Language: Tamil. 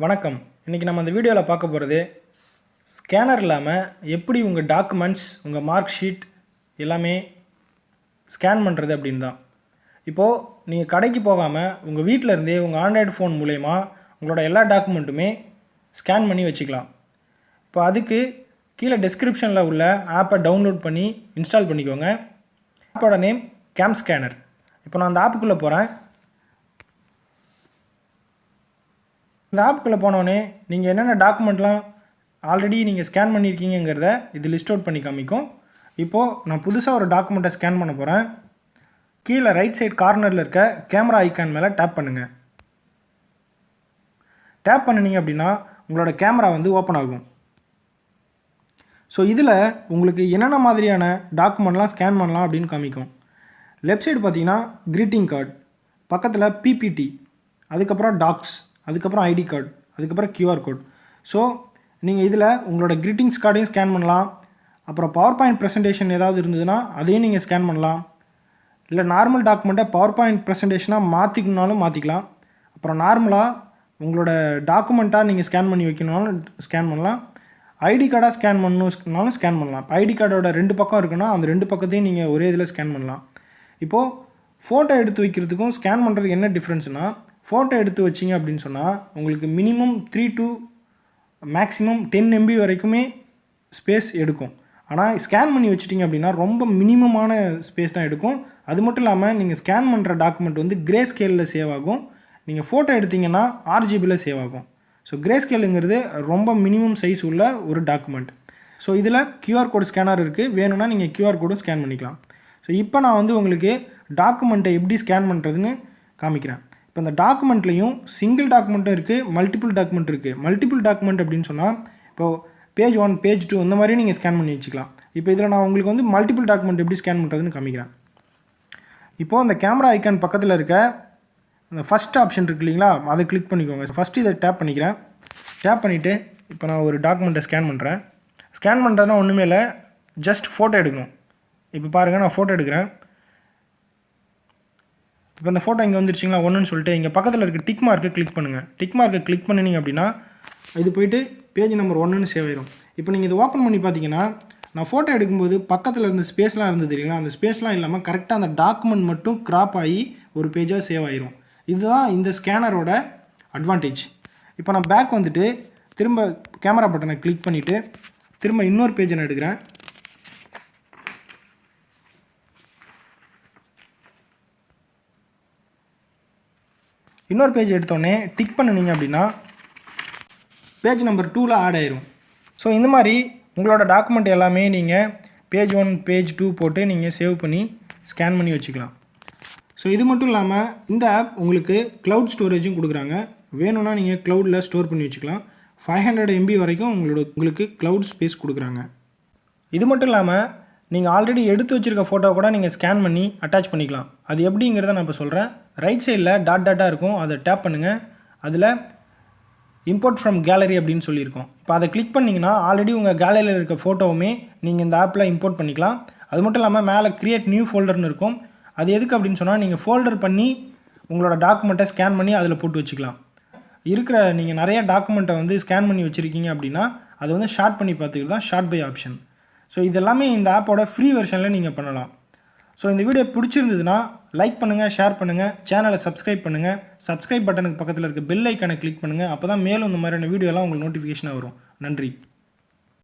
வணக்கம். இன்றைக்கி நம்ம இந்த வீடியோவில் பார்க்க போகிறது ஸ்கேனர் இல்லாமல் எப்படி உங்கள் டாக்குமெண்ட்ஸ், உங்கள் மார்க் ஷீட் எல்லாமே ஸ்கேன் பண்ணுறது அப்படின்னு தான். இப்போது நீங்கள் கடைக்கு போகாமல் உங்கள் வீட்டில் இருந்தே உங்கள் ஆண்ட்ராய்டு ஃபோன் மூலயமா உங்களோட எல்லா டாக்குமெண்ட்டுமே ஸ்கேன் பண்ணி வச்சுக்கலாம். இப்போ அதுக்கு கீழே டிஸ்கிரிப்ஷனில் உள்ள ஆப்பை டவுன்லோட் பண்ணி இன்ஸ்டால் பண்ணிக்கோங்க. ஆப்போட நேம் camscanner. இப்போ நான் அந்த ஆப்புக்குள்ளே போகிறேன். இந்த ஆப்புக்குள்ளே போனோடனே நீங்கள் என்னென்ன டாக்குமெண்ட்லாம் ஆல்ரெடி நீங்கள் ஸ்கேன் பண்ணியிருக்கீங்கிறத இது லிஸ்ட் அவுட் பண்ணி காமிக்கும். இப்போது நான் புதுசாக ஒரு டாக்குமெண்ட்டை ஸ்கேன் பண்ண போகிறேன். கீழே ரைட் சைட் கார்னரில் இருக்க கேமரா ஐக்கான் மேலே டேப் பண்ணுங்கள். டேப் பண்ணினீங்க அப்படின்னா உங்களோட கேமரா வந்து ஓப்பன் ஆகும். ஸோ இதில் உங்களுக்கு என்னென்ன மாதிரியான டாக்குமெண்ட்லாம் ஸ்கேன் பண்ணலாம் அப்படின்னு காமிக்கும். லெஃப்ட் சைடு பார்த்தீங்கன்னா க்ரீட்டிங் கார்டு, பக்கத்தில் பிபிடி, அதுக்கப்புறம் டாக்ஸ், அதுக்கப்புறம் ஐடி கார்டு, அதுக்கப்புறம் கியூஆர் கோட். ஸோ நீங்கள் இதில் உங்களோட க்ரீட்டிங்ஸ் கார்டையும் ஸ்கேன் பண்ணலாம். அப்புறம் பவர் பாயிண்ட் ப்ரெசன்டேஷன் ஏதாவது இருந்ததுன்னா அதையும் நீங்கள் ஸ்கேன் பண்ணலாம். இல்லை நார்மல் டாக்குமெண்ட்டை பவர் பாயிண்ட் ப்ரெசன்டேஷனாக மாற்றிக்கணுனாலும் மாற்றிக்கலாம். அப்புறம் நார்மலாக உங்களோட டாக்குமெண்ட்டாக நீங்கள் ஸ்கேன் பண்ணி வைக்கணுனாலும் ஸ்கேன் பண்ணலாம். ஐடி கார்டாக ஸ்கேன் பண்ணணும்னாலும் ஸ்கேன் பண்ணலாம். இப்போ ஐடி கார்டோட 2 பக்கம் இருக்குன்னா அந்த 2 பக்கத்தையும் நீங்கள் ஒரே இதில் ஸ்கேன் பண்ணலாம். இப்போது ஃபோட்டோ எடுத்து வைக்கிறதுக்கும் ஸ்கேன் பண்ணுறதுக்கு என்ன டிஃப்ரென்ஸ்னால், ஃபோட்டோ எடுத்து வச்சிங்க அப்படின்னு சொன்னால் உங்களுக்கு மினிமம் 3 to மேக்ஸிமம் 10 MB வரைக்குமே ஸ்பேஸ் எடுக்கும். ஆனால் ஸ்கேன் பண்ணி வச்சிட்டிங்க அப்படின்னா ரொம்ப மினிமமான ஸ்பேஸ் தான் எடுக்கும். அது மட்டும் இல்லாமல் நீங்கள் ஸ்கேன் பண்ணுற டாக்குமெண்ட் வந்து கிரே ஸ்கேலில் சேவ் ஆகும். நீங்கள் ஃபோட்டோ எடுத்திங்கன்னா RGBயில் சேவ் ஆகும். ஸோ கிரே ஸ்கேலுங்கிறது ரொம்ப மினிமம் சைஸ் உள்ள ஒரு டாக்குமெண்ட். ஸோ இதில் கியூஆர் கோட் ஸ்கேனர் இருக்குது. வேணும்னா நீங்கள் கியூஆர் கோடும் ஸ்கேன் பண்ணிக்கலாம். ஸோ இப்போ நான் வந்து உங்களுக்கு டாக்குமெண்ட்டை எப்படி ஸ்கேன் பண்ணுறதுன்னு காமிக்கிறேன். இப்போ இந்த டாக்குமெண்ட்லேயும் சிங்கிள் டாக்குமெண்ட்டும் இருக்குது, மல்டிபிள் டாக்குமெண்ட் இருக்குது. மல்டிபிள் டாக்குமெண்ட் அப்படின்னு சொன்னால் இப்போது பேஜ் 1, பேஜ் 2 இந்த மாதிரி நீங்கள் ஸ்கேன் பண்ணி வச்சுக்கலாம். இப்போ இதில் நான் உங்களுக்கு வந்து மல்டிபிள் டாக்குமெண்ட் எப்படி ஸ்கேன் பண்ணுறதுன்னு காமிக்கிறேன். இப்போது அந்த கேமரா ஐக்கான் பக்கத்தில் இருக்க அந்த ஃபஸ்ட் ஆப்ஷன் இருக்குது இல்லைங்களா, அதை கிளிக் பண்ணிக்கோங்க. ஃபஸ்ட்டு இதை டேப் பண்ணிக்கிறேன். டேப் பண்ணிவிட்டு இப்போ நான் ஒரு டாக்குமெண்ட்டை ஸ்கேன் பண்ணுறேன். ஸ்கேன் பண்ணுறதுனா ஒன்றுமே இல்லை, ஜஸ்ட் ஃபோட்டோ எடுக்கணும். இப்போ பாருங்கள், நான் ஃபோட்டோ எடுக்கிறேன். இப்போ இந்த ஃபோட்டோ இங்கே வந்துருச்சிங்களா, ஒன்றுன்னு சொல்லிட்டு இங்கே பக்கத்தில் இருக்க டிக் மார்க்கை கிளிக் பண்ணுங்கள். டிக் மார்க்கை கிளிக் பண்ணினீங்க அப்படின்னா இது போய்ட்டு பேஜ் நம்பர் 1ன்னு சேவ் ஆயிரும். இப்போ நீங்கள் இதை ஓப்பன் பண்ணி பார்த்தீங்கன்னா நான் ஃபோட்டோ எடுக்கும்போது பக்கத்தில் இருந்த ஸ்பேஸ்லாம் இருந்தது தெரியுங்களா, அந்த ஸ்பேஸ்லாம் இல்லாமல் கரெக்டாக அந்த டாக்குமெண்ட் மட்டும் க்ராப் ஆகி ஒரு பேஜாக சேவ் ஆயிரும். இதுதான் இந்த ஸ்கேனரோட அட்வான்டேஜ். இப்போ நான் பேக் வந்துட்டு திரும்ப கேமரா பட்டனை கிளிக் பண்ணிவிட்டு திரும்ப இன்னொரு பேஜை நான் எடுக்கிறேன். இன்னொரு பேஜ் எடுத்தோடனே டிக் பண்ணினீங்க அப்படின்னா பேஜ் நம்பர் 2ல் ஆட் ஆயிரும். ஸோ இந்த மாதிரி உங்களோட டாக்குமெண்ட் எல்லாமே நீங்கள் பேஜ் 1, பேஜ் 2 போட்டு நீங்கள் சேவ் பண்ணி ஸ்கேன் பண்ணி வச்சுக்கலாம். ஸோ இது மட்டும் இல்லாமல் இந்த ஆப் உங்களுக்கு க்ளவுட் ஸ்டோரேஜும் கொடுக்குறாங்க. வேணும்னா நீங்கள் க்ளவுடில் ஸ்டோர் பண்ணி வச்சுக்கலாம். 500 MB வரைக்கும் உங்களுக்கு க்ளவுட் ஸ்பேஸ் கொடுக்குறாங்க. இது மட்டும் இல்லாமல் நீங்கள் ஆல்ரெடி எடுத்து வச்சுருக்க ஃபோட்டோ கூட நீங்கள் ஸ்கேன் பண்ணி அட்டாச் பண்ணிக்கலாம். அது எப்படிங்கிறத நான் இப்போ சொல்கிறேன். ரைட் சைடில் டாட்டாக இருக்கும், அதை டேப் பண்ணுங்கள். அதில் இம்போர்ட் ஃப்ரம் கேலரி அப்படின்னு சொல்லியிருக்கோம். இப்போ அதை கிளிக் பண்ணிங்கன்னா ஆல்ரெடி உங்கள் கேலரியில் இருக்க ஃபோட்டோவுமே நீங்கள் இந்த ஆப்பில் இம்போர்ட் பண்ணிக்கலாம். அது மட்டும் இல்லாமல் மேலே க்ரியேட் நியூ ஃபோல்டர்னு இருக்கும். அது எதுக்கு அப்படின்னு சொன்னால் நீங்கள் ஃபோல்டர் பண்ணி உங்களோட டாக்குமெண்ட்டை ஸ்கேன் பண்ணி அதில் போட்டு வச்சுக்கலாம். இருக்கிற நீங்கள் நிறைய டாக்குமெண்ட்டை வந்து ஸ்கேன் பண்ணி வச்சுருக்கீங்க அப்படின்னா அதை வந்து ஷார்ட் பண்ணி பார்த்துக்கிட்டு தான் ஷார்ட் பை ஆப்ஷன். ஸோ இதெல்லாமே இந்த ஆப்போட ஃப்ரீ வெர்ஷனில் நீங்கள் பண்ணலாம். ஸோ இந்த வீடியோ பிடிச்சிருந்ததுன்னா லைக் பண்ணுங்கள், ஷேர் பண்ணுங்கள், சேனலை சப்ஸ்கிரைப் பண்ணுங்கள். சப்ஸ்கிரைப் பட்டனுக்கு பக்கத்தில் இருக்க பெல் ஐக்கானை கிளிக் பண்ணுங்கள். அப்போ தான் மேலும் இந்த மாதிரியான வீடியோலாம் உங்களுக்கு நோட்டிஃபிகேஷனாக வரும். நன்றி.